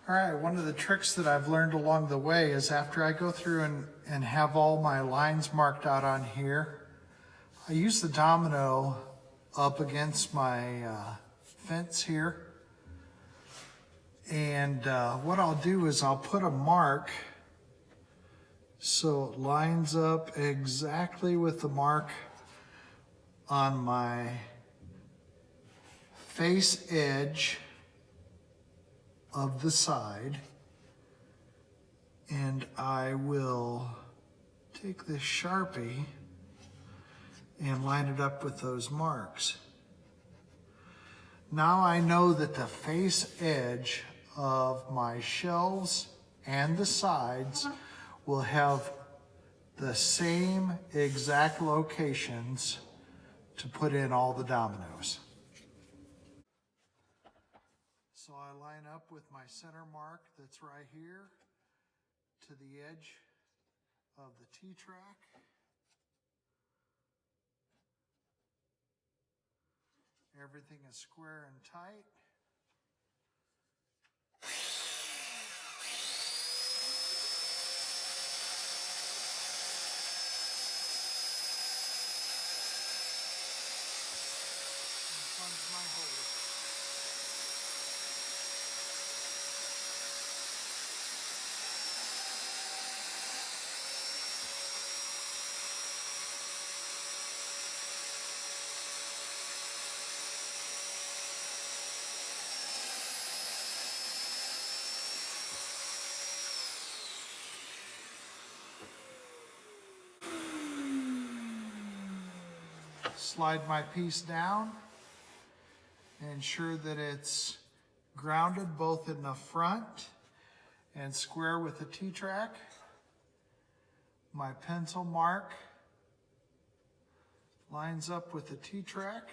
All right, one of the tricks that I've learned along the way is after I go through and have all my lines marked out on here, I use the domino up against my fence here. And what I'll do is I'll put a mark so it lines up exactly with the mark on my face edge of the side, and I will take this Sharpie and line it up with those marks. Now I know that the face edge of my shelves and the sides will have the same exact locations to put in all the dominoes. So I line up with my center mark that's right here to the edge of the T-track. Everything is square and tight. And plunge my hole. Slide my piece down, ensure that it's grounded both in the front and square with the T-track. My pencil mark lines up with the T-track.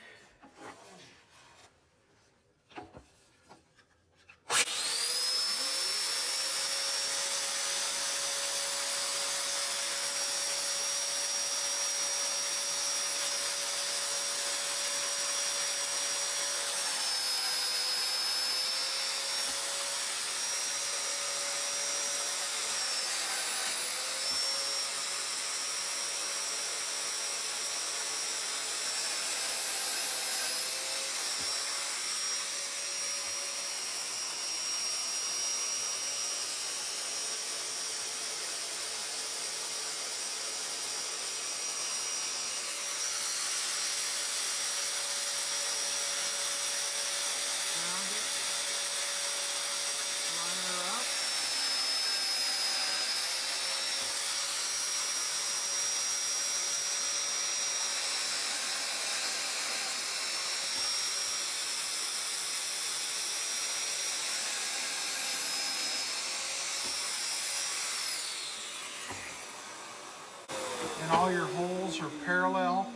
And all your holes are parallel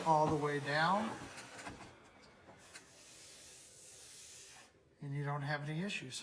all the way down, and you don't have any issues.